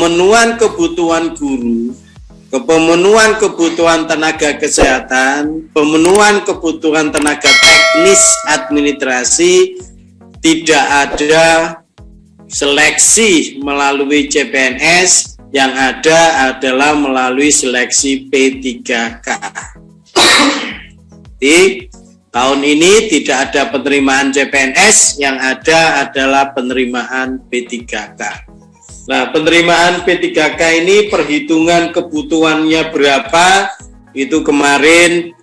pemenuhan kebutuhan guru, pemenuhan kebutuhan tenaga kesehatan, pemenuhan kebutuhan tenaga teknis administrasi, tidak ada seleksi melalui CPNS, yang ada adalah melalui seleksi P3K. Di tahun ini tidak ada penerimaan CPNS, yang ada adalah penerimaan P3K. Nah, penerimaan P3K ini perhitungan kebutuhannya berapa, itu kemarin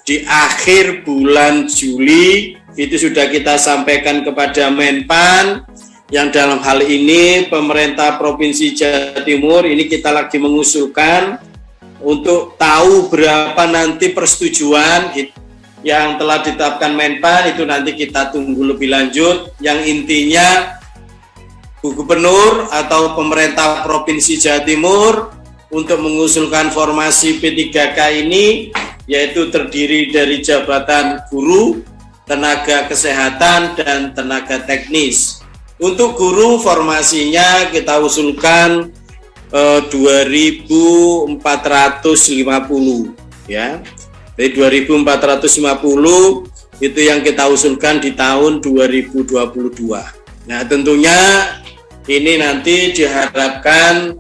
di akhir bulan Juli itu sudah kita sampaikan kepada Menpan, yang dalam hal ini pemerintah Provinsi Jawa Timur ini kita lagi mengusulkan untuk tahu berapa nanti persetujuan yang telah ditetapkan Menpan, itu nanti kita tunggu lebih lanjut. Yang intinya Bu Gubernur atau pemerintah Provinsi Jawa Timur untuk mengusulkan formasi P3K ini, yaitu terdiri dari jabatan guru, tenaga kesehatan, dan tenaga teknis. Untuk guru formasinya kita usulkan 2.450 ya. Dari 2.450 itu yang kita usulkan di tahun 2022. Nah, tentunya ini nanti diharapkan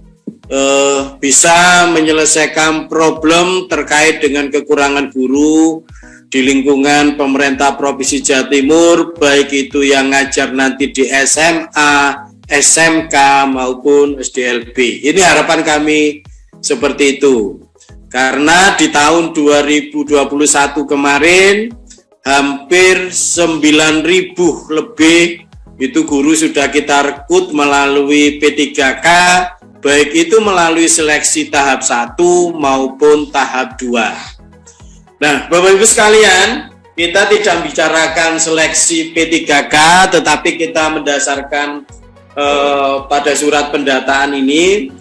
bisa menyelesaikan problem terkait dengan kekurangan guru di lingkungan pemerintah Provinsi Jawa Timur, baik itu yang ngajar nanti di SMA, SMK maupun SDLB. Ini harapan kami seperti itu. Karena di tahun 2021 kemarin hampir 9.000 lebih itu guru sudah kita rekrut melalui P3K, baik itu melalui seleksi tahap 1 maupun tahap 2. Nah, Bapak Ibu sekalian, kita tidak bicarakan seleksi P3K, tetapi kita mendasarkan pada surat pendataan ini.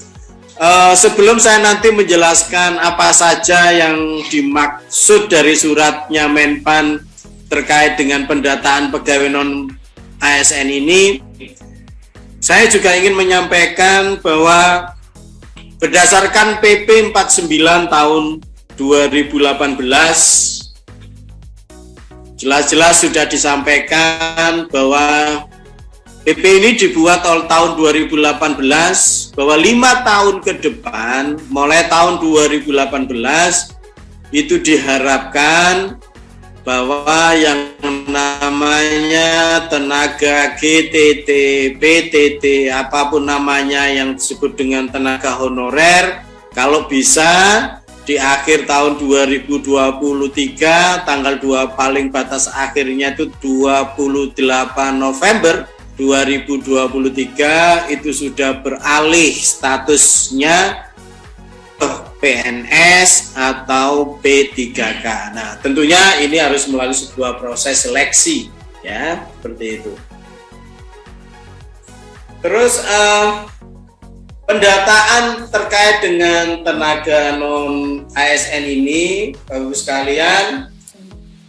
Sebelum saya nanti menjelaskan apa saja yang dimaksud dari suratnya Menpan terkait dengan pendataan pegawai non ASN ini, saya juga ingin menyampaikan bahwa berdasarkan PP 49 tahun 2018 jelas-jelas sudah disampaikan bahwa PP ini dibuat tahun 2018, bahwa 5 tahun ke depan mulai tahun 2018 itu diharapkan bahwa yang namanya tenaga GTT, PTT, apapun namanya yang disebut dengan tenaga honorer, kalau bisa di akhir tahun 2023 tanggal 2 paling batas akhirnya itu 28 November 2023 itu sudah beralih statusnya PNS atau P3K. Nah, tentunya ini harus melalui sebuah proses seleksi ya, seperti itu. Terus pendataan terkait dengan tenaga non ASN ini, Bapak-Ibu sekalian,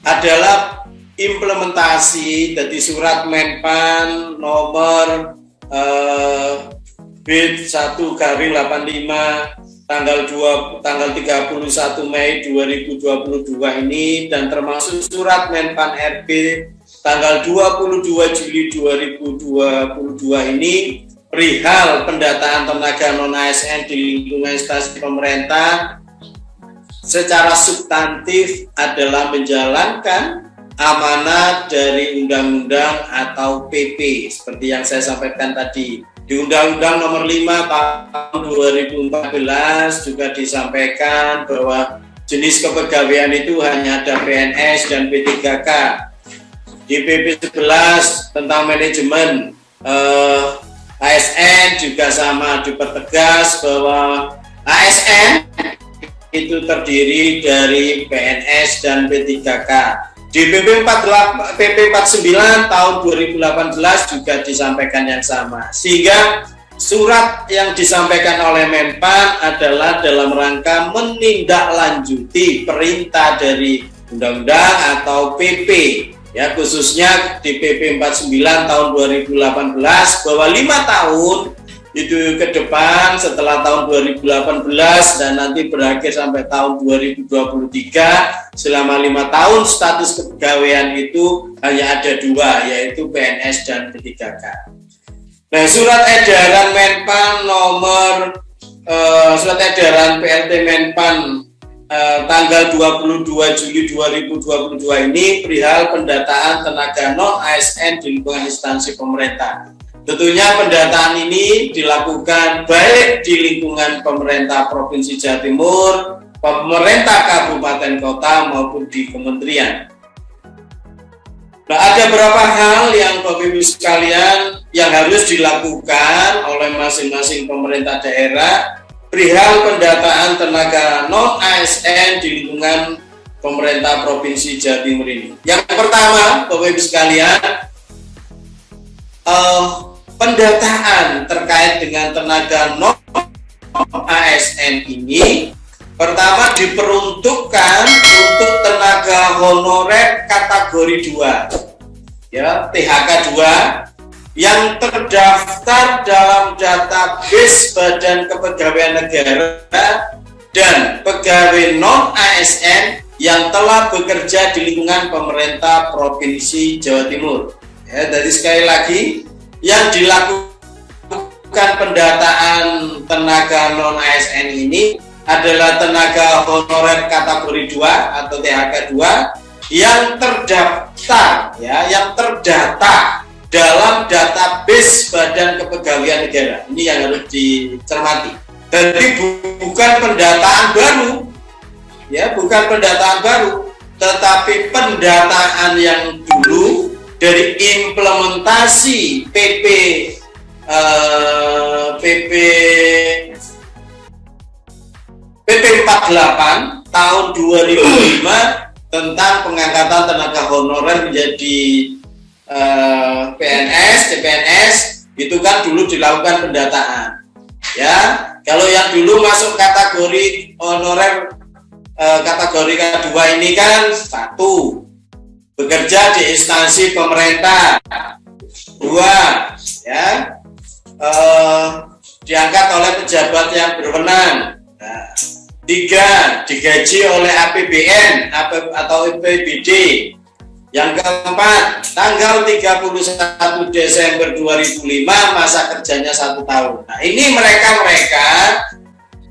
adalah implementasi dari surat Menpan nomor B1/85 tanggal 31 Mei 2022 ini, dan termasuk surat Menpan RB tanggal 22 Juli 2022 ini perihal pendataan tenaga non ASN di lingkungan instansi pemerintah secara substantif adalah menjalankan amanat dari undang-undang atau PP seperti yang saya sampaikan tadi. Di Undang-Undang Nomor 5 Tahun 2014 juga disampaikan bahwa jenis kepegawaian itu hanya ada PNS dan P3K. Di PP 11 tentang manajemen ASN juga sama, dipertegas bahwa ASN itu terdiri dari PNS dan P3K. Di PP 49 tahun 2018 juga disampaikan yang sama. Sehingga surat yang disampaikan oleh Menpan adalah dalam rangka menindaklanjuti perintah dari undang-undang atau PP. Ya, khususnya di PP 49 tahun 2018 bahwa 5 tahun itu ke depan setelah tahun 2018 dan nanti berakhir sampai tahun 2023, selama 5 tahun status kepegawaian itu hanya ada 2, yaitu PNS dan P3K. Nah, surat edaran Menpan nomor surat edaran PLT Menpan tanggal 22 Juli 2022 ini perihal pendataan tenaga non-ASN di lingkungan instansi pemerintah. Tentunya pendataan ini dilakukan baik di lingkungan pemerintah Provinsi Jawa Timur, pemerintah kabupaten kota maupun di kementerian. Nah, ada beberapa hal yang Bapak Ibu sekalian yang harus dilakukan oleh masing-masing pemerintah daerah perihal pendataan tenaga non-ASN di lingkungan pemerintah Provinsi Jawa Timur ini. Yang pertama, Bapak Ibu sekalian, pendataan terkait dengan tenaga non-ASN ini pertama diperuntukkan untuk tenaga honorer kategori 2, ya, THK 2, yang terdaftar dalam database Badan Kepegawaian Negara dan pegawai non-ASN yang telah bekerja di lingkungan pemerintah Provinsi Jawa Timur. Ya, jadi sekali lagi, yang dilakukan pendataan tenaga non-ASN ini adalah tenaga honorer kategori 2 atau THK 2 yang terdaftar, ya, yang terdata dalam database Badan Kepegawaian Negara. Ini yang harus dicermati. Jadi bukan pendataan baru, ya, bukan pendataan baru, tetapi pendataan yang dulu dari implementasi PP 48 tahun 2005 tentang pengangkatan tenaga honorer menjadi PNS, CPNS, itu kan dulu dilakukan pendataan. Ya, kalau yang dulu masuk kategori honorer kategori kedua ini kan 1, bekerja di instansi pemerintah, 2, ya, diangkat oleh pejabat yang berwenang, 3, digaji oleh APBN atau APBD, yang keempat, tanggal 31 Desember 2005 masa kerjanya 1 tahun. Nah, ini mereka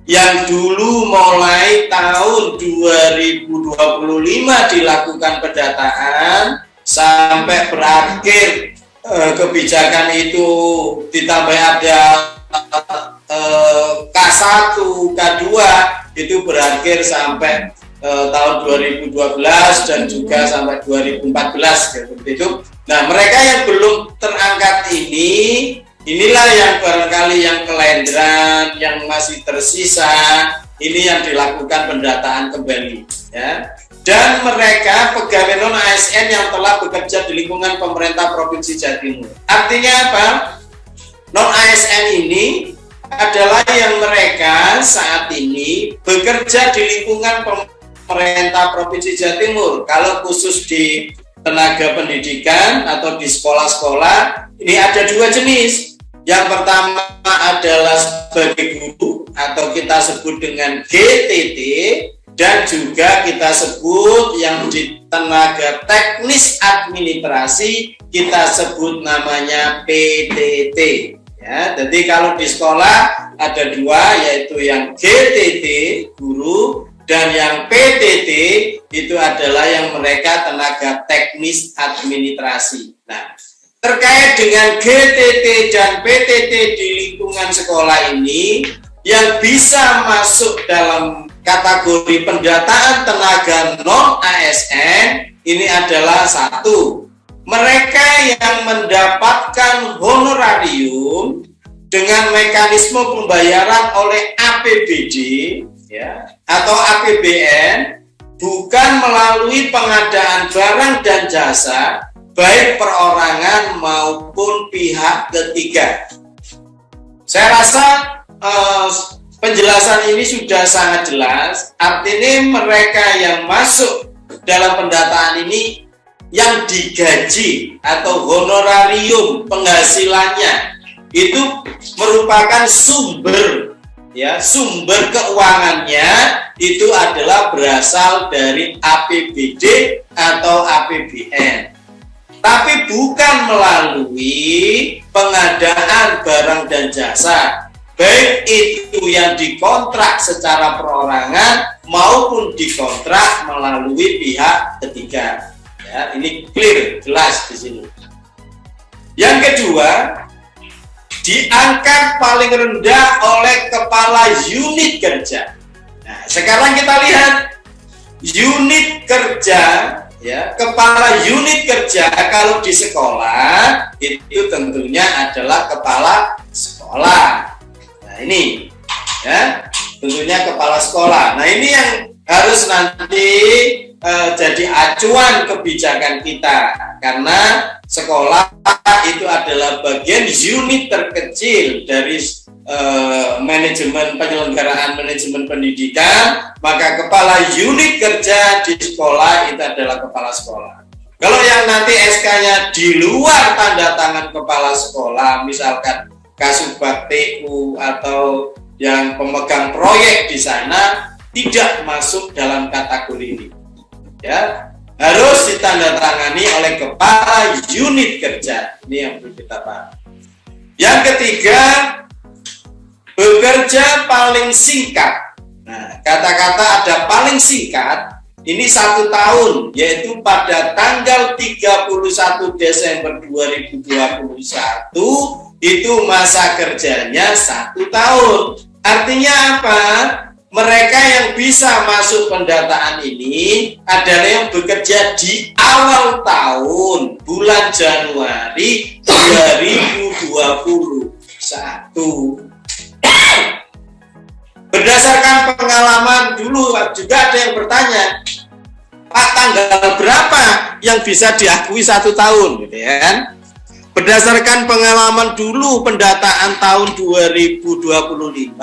yang dulu mulai tahun 2025 dilakukan pendataan sampai berakhir kebijakan itu ditambah ada K1, K2 itu berakhir sampai tahun 2012 dan juga sampai 2014 seperti itu. Nah, mereka yang belum terangkat ini, inilah yang barangkali yang kelendran, yang masih tersisa, ini yang dilakukan pendataan kembali, ya. Dan mereka pegawai non ASN yang telah bekerja di lingkungan pemerintah Provinsi Jawa Timur. Artinya apa? Non ASN ini adalah yang mereka saat ini bekerja di lingkungan pemerintah Provinsi Jawa Timur. Kalau khusus di tenaga pendidikan atau di sekolah-sekolah, ini ada 2 jenis. Yang pertama adalah sebagai guru atau kita sebut dengan GTT, dan juga kita sebut yang di tenaga teknis administrasi kita sebut namanya PTT. Ya, jadi kalau di sekolah ada 2, yaitu yang GTT guru dan yang PTT itu adalah yang mereka tenaga teknis administrasi. Nah, terkait dengan GTT dan PTT di lingkungan sekolah ini, yang bisa masuk dalam kategori pendataan tenaga non-ASN ini adalah 1, mereka yang mendapatkan honorarium dengan mekanisme pembayaran oleh APBD, ya, atau APBN, bukan melalui pengadaan barang dan jasa baik perorangan maupun pihak ketiga. Saya rasa penjelasan ini sudah sangat jelas. Artinya mereka yang masuk dalam pendataan ini yang digaji atau honorarium penghasilannya itu merupakan sumber, ya, sumber keuangannya itu adalah berasal dari APBD atau APBN, tapi bukan melalui pengadaan barang dan jasa, baik itu yang dikontrak secara perorangan maupun dikontrak melalui pihak ketiga. Ya, ini clear, jelas di sini. Yang kedua, diangkat paling rendah oleh kepala unit kerja. Nah, sekarang kita lihat unit kerja, ya, kepala unit kerja kalau di sekolah itu tentunya adalah kepala sekolah. Nah, ini, ya, tentunya kepala sekolah. Nah, ini yang harus nanti jadi acuan kebijakan kita, karena sekolah itu adalah bagian unit terkecil dari manajemen penyelenggaraan manajemen pendidikan, maka kepala unit kerja di sekolah itu adalah kepala sekolah. Kalau yang nanti SK-nya di luar tanda tangan kepala sekolah, misalkan Kasubag TU atau yang pemegang proyek di sana, tidak masuk dalam kategori ini. Ya, harus ditandatangani oleh kepala unit kerja. Ini yang perlu kita paham. Yang ketiga, bekerja paling singkat. Nah, kata-kata ada paling singkat ini 1 tahun, yaitu pada tanggal 31 Desember 2021 itu masa kerjanya 1 tahun. Artinya apa? Mereka yang bisa masuk pendataan ini adalah yang bekerja di awal tahun, bulan Januari 2021. Berdasarkan pengalaman dulu juga ada yang bertanya, Pak, tanggal berapa yang bisa diakui 1 tahun, gitu ya kan? Berdasarkan pengalaman dulu pendataan tahun 2025,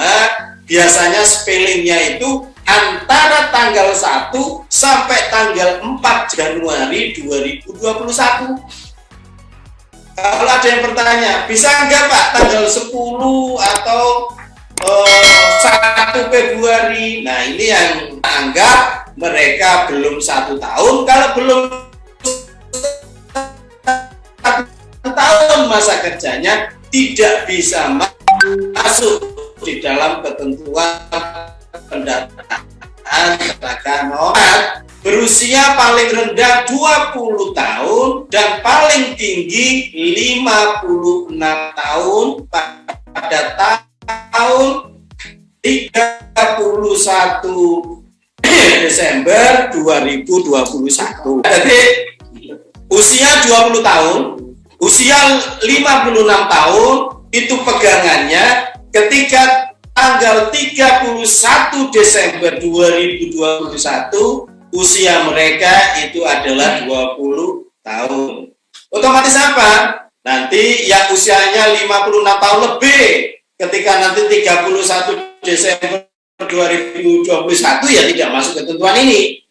biasanya spellingnya itu antara tanggal 1 sampai tanggal 4 Januari 2021. Kalau ada yang bertanya, bisa enggak Pak tanggal 10 atau 1 Februari? Nah, ini yang anggap mereka belum 1 tahun. Kalau belum 1 tahun masa kerjanya, tidak bisa masuk di dalam ketentuan pendataan tenaga honorer. Berusia paling rendah 20 tahun dan paling tinggi 56 tahun pada tahun 31 Desember 2021. Jadi usia 20 tahun, usia 56 tahun itu pegangannya ketika tanggal 31 Desember 2021 usia mereka itu adalah 20 tahun. Otomatis apa? Nanti yang usianya 56 tahun lebih ketika nanti 31 Desember 2021 ya tidak masuk ketentuan ini.